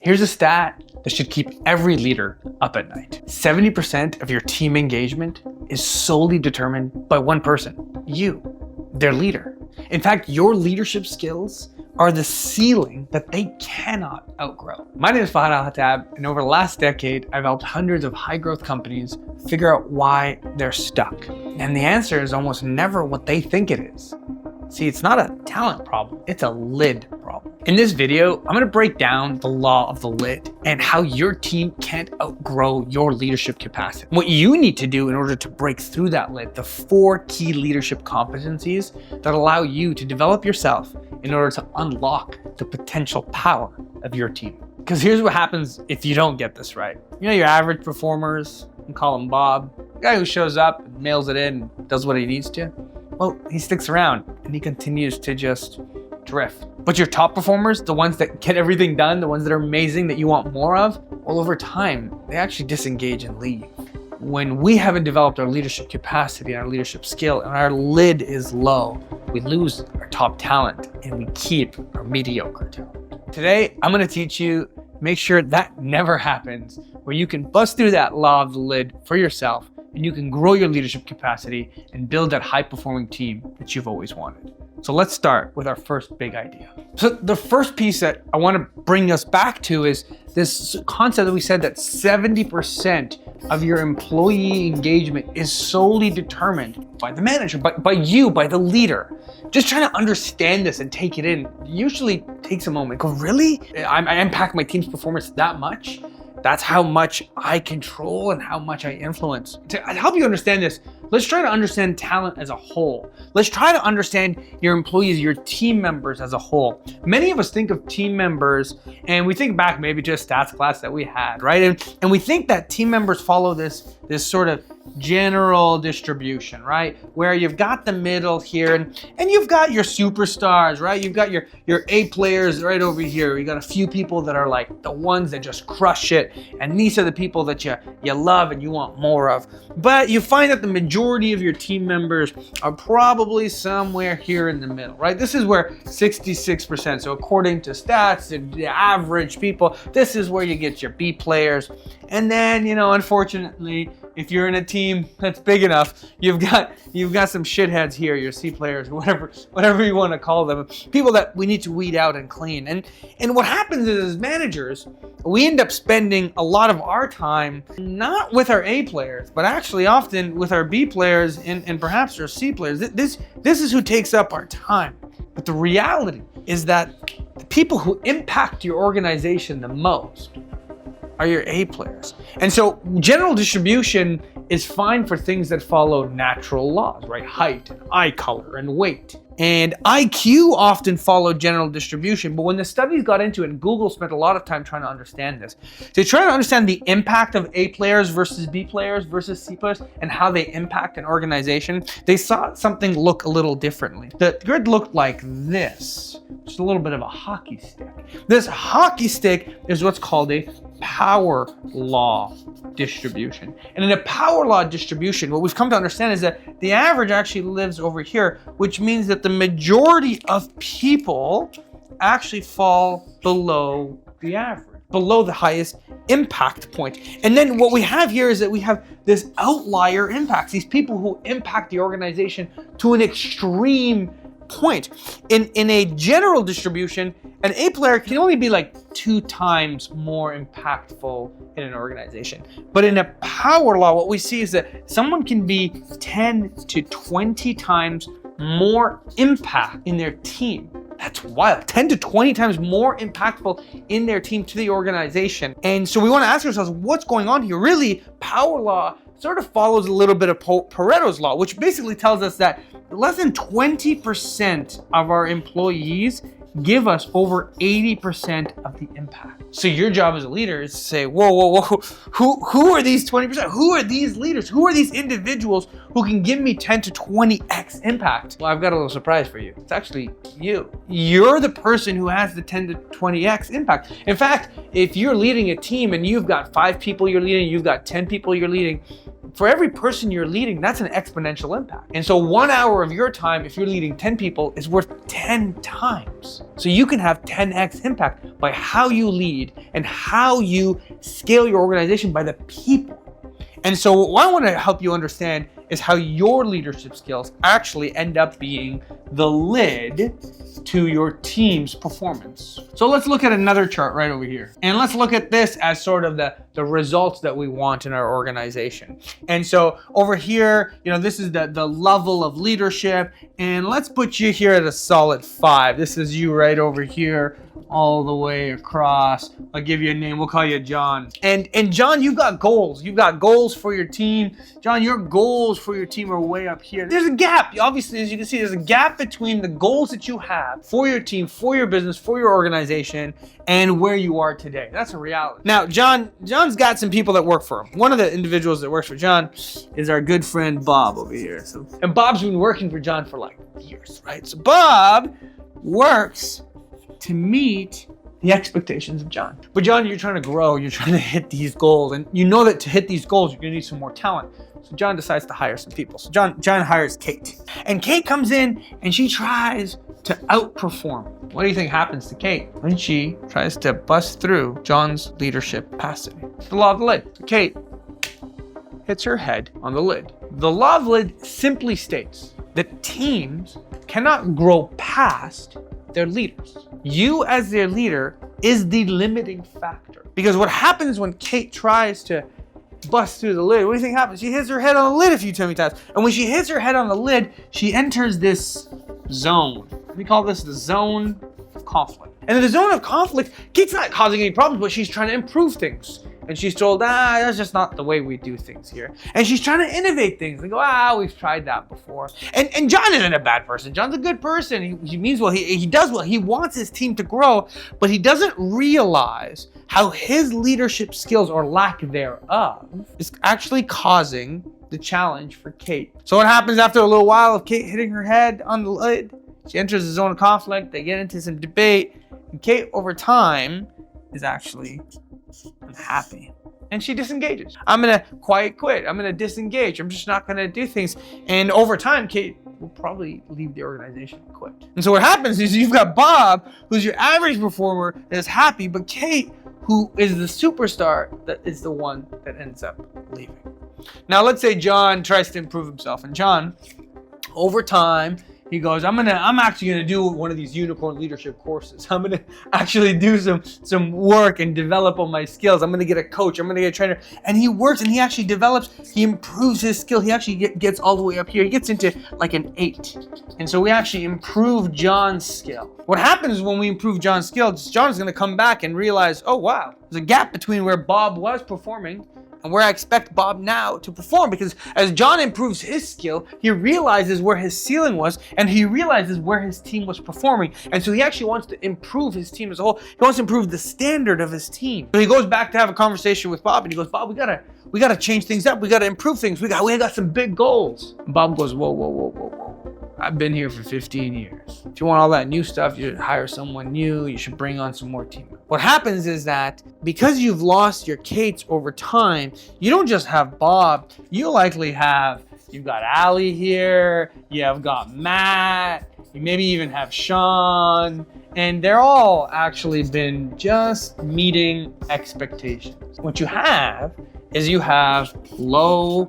Here's a stat that should keep every leader up at night. 70% of your team engagement is solely determined by one person, you, their leader. In fact, your leadership skills are the ceiling that they cannot outgrow. My name is Fahd, and over the last decade, I've helped hundreds of high-growth companies figure out why they're stuck. And the answer is almost never what they think it is. See, it's not a talent problem, it's a lid problem. In this video, I'm gonna break down the law of the lid and how your team can't outgrow your leadership capacity. What you need to do in order to break through that lid, the 4 key leadership competencies that allow you to develop yourself in order to unlock the potential power of your team. Because here's what happens if you don't get this right. You know your average performers, you call him Bob, the guy who shows up, and mails it in, and does what he needs to. Well, he sticks around and he continues to just drift. But your top performers, the ones that get everything done, the ones that are amazing, that you want more of, well, over time, they actually disengage and leave. When we haven't developed our leadership capacity and our leadership skill and our lid is low, we lose our top talent and we keep our mediocre talent. Today, I'm gonna teach you, make sure that never happens, where you can bust through that law of the lid for yourself and you can grow your leadership capacity and build that high-performing team that you've always wanted. So let's start with our first big idea. So the first piece that I want to bring us back to is this concept that we said that 70% of your employee engagement is solely determined by the manager, by you, by the leader. Just trying to understand this and take it in usually takes a moment. Go, really? I impact my team's performance that much? That's how much I control and how much I influence. To help you understand this, let's try to understand talent as a whole. Let's try to understand your employees, your team members as a whole. Many of us think of team members and we think back maybe to a stats class that we had, right? And we think that team members follow this sort of general distribution, right? Where you've got the middle here and you've got your superstars, right? You've got your A players right over here. You got a few people that are like the ones that just crush it. And these are the people that you love and you want more of. But you find that the majority of your team members are probably somewhere here in the middle, right? This is where 66%, so according to stats, the average people, this is where you get your B players. And then, you know, unfortunately, if you're in a team that's big enough, you've got some shitheads here, your C players, whatever you want to call them, people that we need to weed out and clean. And what happens is, as managers, we end up spending a lot of our time not with our A players, but actually often with our B players and perhaps our C players. This is who takes up our time. But the reality is that the people who impact your organization the most are your A players. And so general distribution is fine for things that follow natural laws, right? Height, and eye color, and weight. And IQ often followed general distribution, but when the studies got into it, and Google spent a lot of time trying to understand this, to try to understand the impact of A players versus B players versus C players and how they impact an organization, they saw something look a little differently. The grid looked like this, just a little bit of a hockey stick. This hockey stick is what's called a power law distribution. And in a power law distribution, what we've come to understand is that the average actually lives over here, which means that the majority of people actually fall below the average, below the highest impact point. And then what we have here is that we have this outlier impacts, these people who impact the organization to an extreme point. In a general distribution, an A player can only be like 2 times more impactful in an organization. But in a power law, what we see is that someone can be 10 to 20 times more impact in their team. That's wild. 10 to 20 times more impactful in their team to the organization. And so we want to ask ourselves, what's going on here? Really, power law sort of follows a little bit of Pareto's law, which basically tells us that less than 20% of our employees give us over 80% of the impact. So your job as a leader is to say, whoa, who are these 20%? Who are these leaders? Who are these individuals who can give me 10 to 20x impact? Well, I've got a little surprise for you. It's actually you. You're the person who has the 10 to 20x impact. In fact, if you're leading a team and you've got 5 people you're leading, you've got 10 people you're leading, for every person you're leading, that's an exponential impact. And so 1 hour of your time, if you're leading 10 people, is worth 10 times. So you can have 10x impact by how you lead and how you scale your organization by the people. And so what I want to help you understand is how your leadership skills actually end up being the lid to your team's performance. So let's look at another chart right over here. And let's look at this as sort of the results that we want in our organization. And so over here, this is the level of leadership. And let's put you here at a solid 5. This is you right over here, all the way across. I'll give you a name. We'll call you John. And John, you've got goals. You've got goals for your team. John, your goals for your team are way up here. There's a gap. Obviously, as you can see, there's a gap between the goals that you have for your team, for your business, for your organization, and where you are today. That's a reality. Now, John's got some people that work for him. One of the individuals that works for John is our good friend Bob over here. And Bob's been working for John for like years, right? So Bob works to meet the expectations of John. But John, you're trying to grow, you're trying to hit these goals, and you know that to hit these goals, you're gonna need some more talent. So John decides to hire some people. So John hires Kate. And Kate comes in and she tries to outperform. What do you think happens to Kate when she tries to bust through John's leadership capacity? The law of the lid. So Kate hits her head on the lid. The law of the lid simply states that teams cannot grow past their leaders. You as their leader is the limiting factor. Because what happens when Kate tries to bust through the lid, what do you think happens? She hits her head on the lid a few times. And when she hits her head on the lid, she enters this zone. We call this the zone of conflict. And in the zone of conflict, Kate's not causing any problems, but she's trying to improve things. And she's told, that's just not the way we do things here. And she's trying to innovate things. They go, we've tried that before. And John isn't a bad person. John's a good person. He means well. He does well. He wants his team to grow, but he doesn't realize how his leadership skills or lack thereof is actually causing the challenge for Kate. So what happens after a little while of Kate hitting her head on the lid? She enters the zone of conflict. They get into some debate. And Kate, over time, is actually unhappy. And she disengages. I'm gonna quiet quit. I'm gonna disengage. I'm just not gonna do things. And over time, Kate will probably leave the organization and quit. And so what happens is you've got Bob, who's your average performer, that is happy, but Kate, who is the superstar, that is the one that ends up leaving. Now let's say John tries to improve himself, and John, over time, he goes, I'm actually gonna do one of these unicorn leadership courses. I'm gonna actually do some work and develop on my skills. I'm gonna get a coach. I'm gonna get a trainer. And he works and he actually develops. He improves his skill. He actually gets all the way up here. He gets into like an 8. And so we actually improve John's skill. What happens when we improve John's skill? John's gonna come back and realize, oh wow, there's a gap between where Bob was performing and where I expect Bob now to perform, because as John improves his skill, he realizes where his ceiling was and he realizes where his team was performing. And so he actually wants to improve his team as a whole. He wants to improve the standard of his team. So he goes back to have a conversation with Bob and he goes, Bob, we gotta change things up. We gotta improve things. We got some big goals. And Bob goes, whoa. I've been here for 15 years. If you want all that new stuff, you should hire someone new. You should bring on some more team. What happens is that because you've lost your Kates over time, you don't just have Bob. You've got Ali here. You've got Matt. You maybe even have Sean. And they're all actually been just meeting expectations. What you have is you have low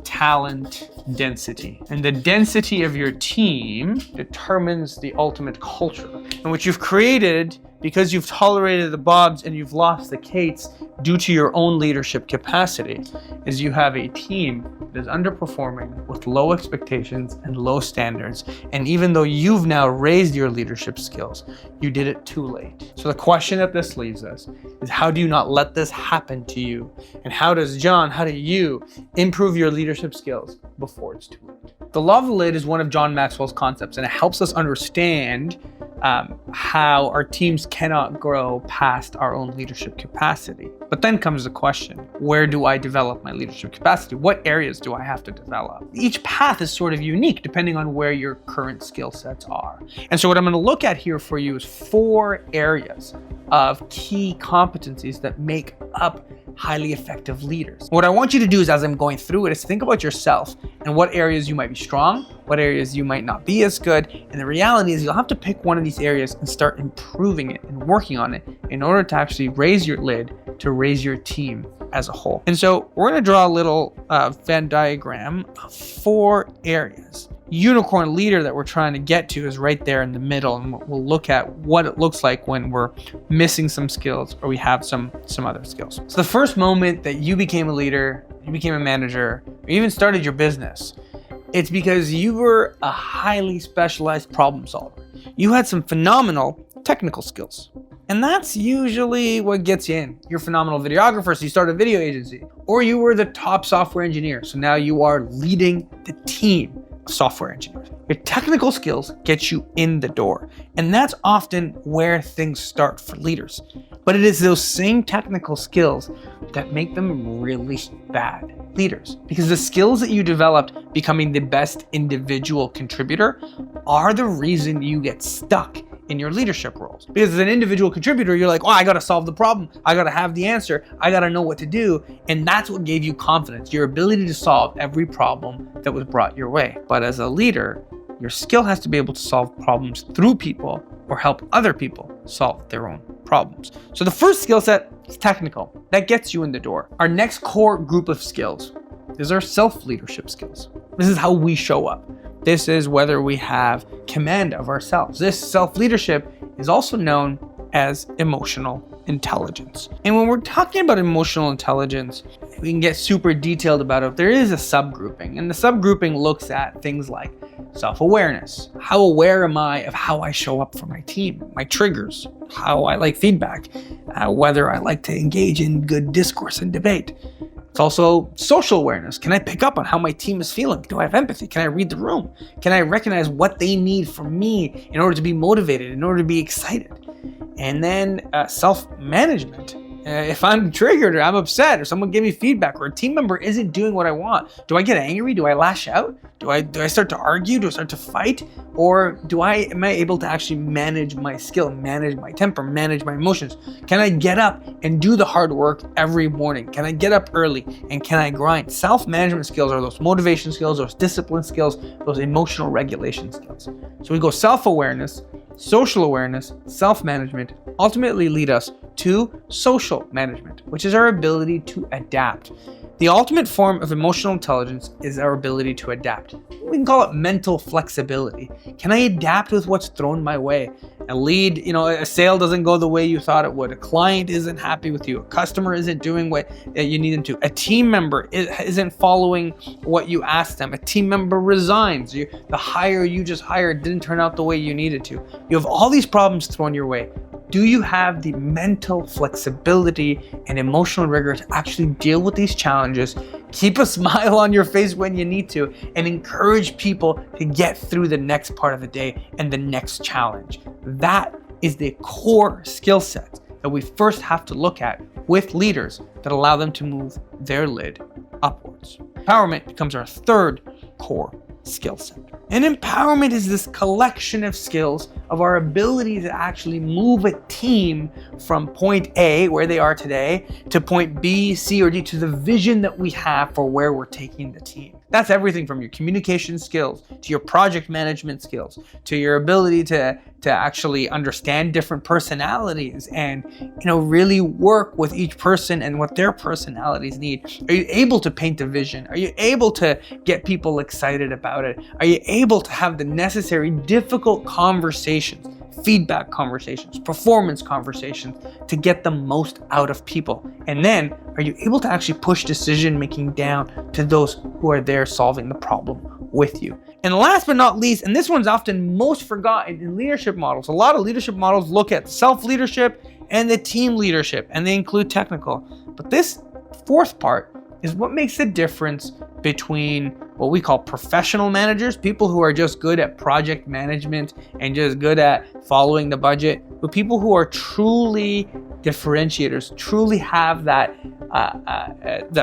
talent density. And the density of your team determines the ultimate culture. And what you've created, because you've tolerated the Bobs and you've lost the Kates due to your own leadership capacity, is you have a team that is underperforming with low expectations and low standards. And even though you've now raised your leadership skills, you did it too late. So the question that this leaves us is, how do you not let this happen to you? And how do you improve your leadership skills before it's too late? The law of the lid is one of John Maxwell's concepts, and it helps us understand how our teams cannot grow past our own leadership capacity. But then comes the question, where do I develop my leadership capacity? What areas do I have to develop? Each path is sort of unique depending on where your current skill sets are. And so what I'm going to look at here for you is 4 areas of key competencies that make up highly effective leaders. What I want you to do is, as I'm going through it, is think about yourself and what areas you might be strong, what areas you might not be as good. And the reality is you'll have to pick one of these areas and start improving it and working on it in order to actually raise your lid, to raise your team as a whole. And so we're going to draw a little Venn diagram of 4 areas. Unicorn leader that we're trying to get to is right there in the middle, and we'll look at what it looks like when we're missing some skills or we have some other skills. So the first moment that you became a leader, you became a manager, or even started your business, it's because you were a highly specialized problem solver. You had some phenomenal technical skills. And that's usually what gets you in. You're a phenomenal videographer, so you start a video agency. Or you were the top software engineer, so now you are leading the team of software engineers. Your technical skills get you in the door. And that's often where things start for leaders. But it is those same technical skills that make them really bad leaders. Because the skills that you developed becoming the best individual contributor are the reason you get stuck in your leadership roles. Because as an individual contributor, you're like, oh, I gotta solve the problem. I gotta have the answer. I gotta know what to do. And that's what gave you confidence, your ability to solve every problem that was brought your way. But as a leader, your skill has to be able to solve problems through people or help other people solve their own problems. So the first skill set is technical. That gets you in the door. Our next core group of skills is our self-leadership skills. This is how we show up. This is whether we have command of ourselves. This self-leadership is also known as emotional intelligence. And when we're talking about emotional intelligence, we can get super detailed about it. There is a subgrouping, and the subgrouping looks at things like self-awareness. How aware am I of how I show up for my team, my triggers, how I like feedback, whether I like to engage in good discourse and debate. It's also social awareness. Can I pick up on how my team is feeling? Do I have empathy? Can I read the room? Can I recognize what they need from me in order to be motivated, in order to be excited? And then self-management. If I'm triggered or I'm upset or someone gave me feedback or a team member isn't doing what I want, do I get angry? Do I lash out? Do I start to argue? Do I start to fight? Or am I able to actually manage my skill, manage my temper, manage my emotions? Can I get up and do the hard work every morning? Can I get up early and can I grind? Self-management skills are those motivation skills, those discipline skills, those emotional regulation skills. So we go self-awareness, social awareness, self-management ultimately lead us to social management, which is our ability to adapt. The ultimate form of emotional intelligence is our ability to adapt. We can call it mental flexibility. Can I adapt with what's thrown my way? A sale doesn't go the way you thought it would. A client isn't happy with you. A customer isn't doing what you need them to. A team member isn't following what you asked them. A team member resigns. The hire you just hired didn't turn out the way you needed to. You have all these problems thrown your way. Do you have the mental flexibility and emotional rigor to actually deal with these challenges, keep a smile on your face when you need to, and encourage people to get through the next part of the day and the next challenge? That is the core skill set that we first have to look at with leaders that allow them to move their lid upwards. Empowerment becomes our third core skill set. And empowerment is this collection of skills of our ability to actually move a team from point A, where they are today, to point B, C, or D, to the vision that we have for where we're taking the team. That's everything from your communication skills, to your project management skills, to your ability to actually understand different personalities and really work with each person and what their personalities need. Are you able to paint a vision? Are you able to get people excited about it? Are you able to have the necessary difficult conversations, feedback conversations, performance conversations to get the most out of people? And then are you able to actually push decision making down to those who are there solving the problem with you? And last but not least, and this one's often most forgotten in leadership models, a lot of leadership models look at self-leadership and the team leadership, and they include technical. But this fourth part is what makes the difference between what we call professional managers, people who are just good at project management and just good at following the budget, but people who are truly differentiators, truly have that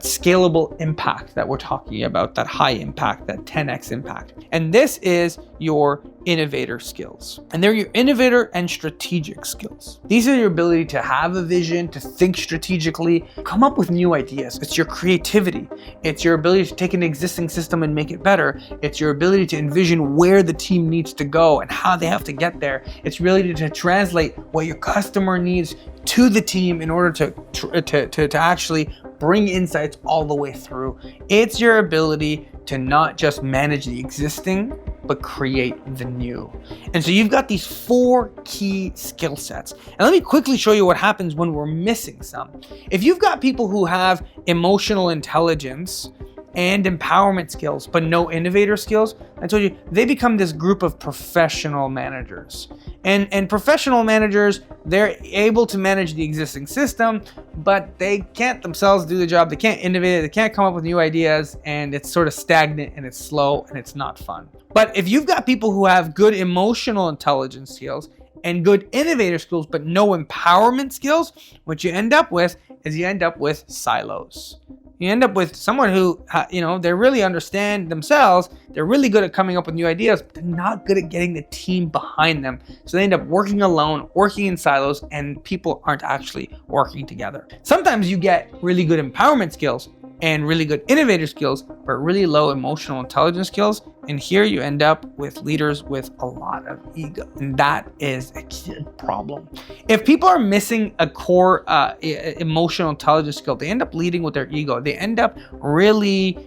scalable impact that we're talking about, that high impact, that 10x impact. And this is your innovator skills. And they're your innovator and strategic skills. These are your ability to have a vision, to think strategically, come up with new ideas. It's your creativity. It's your ability to take an existing system and make it better. It's your ability to envision where the team needs to go and how they have to get there. It's your ability to translate what your customer needs to the team in order to actually bring insights all the way through. It's your ability to not just manage the existing, but create the new. And so you've got these 4 key skill sets. And let me quickly show you what happens when we're missing some. If you've got people who have emotional intelligence and empowerment skills, but no innovator skills, I told you, they become this group of professional managers. And professional managers, they're able to manage the existing system, but they can't themselves do the job. They can't innovate, they can't come up with new ideas, and it's sort of stagnant and it's slow and it's not fun. But if you've got people who have good emotional intelligence skills and good innovator skills, but no empowerment skills, what you end up with is you end up with silos. You end up with someone who, they really understand themselves. They're really good at coming up with new ideas, but they're not good at getting the team behind them. So they end up working alone, working in silos, and people aren't actually working together. Sometimes you get really good empowerment skills and really good innovator skills, but really low emotional intelligence skills. And here you end up with leaders with a lot of ego. And that is a key problem. If people are missing a core emotional intelligence skill, they end up leading with their ego. They end up really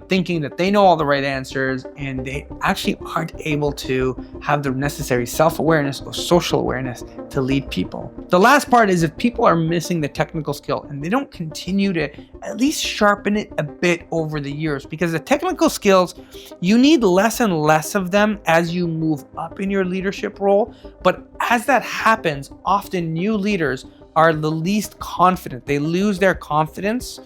thinking that they know all the right answers, and they actually aren't able to have the necessary self-awareness or social awareness to lead people. The last part is if people are missing the technical skill and they don't continue to at least sharpen it a bit over the years, because the technical skills, you need less and less of them as you move up in your leadership role. But as that happens, often new leaders are the least confident. They lose their confidence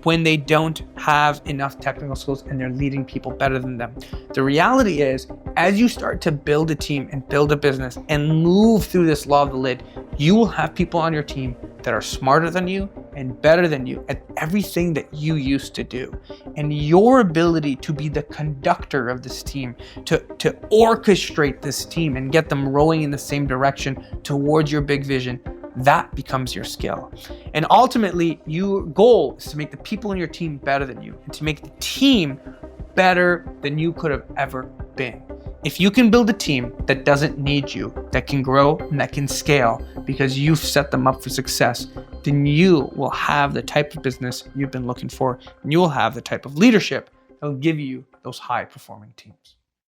when they don't have enough technical skills and they're leading people better than them. The reality is, as you start to build a team and build a business and move through this law of the lid, you will have people on your team that are smarter than you and better than you at everything that you used to do. And your ability to be the conductor of this team, to orchestrate this team and get them rowing in the same direction towards your big vision, that becomes your skill. And ultimately, your goal is to make the people in your team better than you and to make the team better than you could have ever been. If you can build a team that doesn't need you, that can grow and that can scale because you've set them up for success, then you will have the type of business you've been looking for, and you will have the type of leadership that will give you those high-performing teams.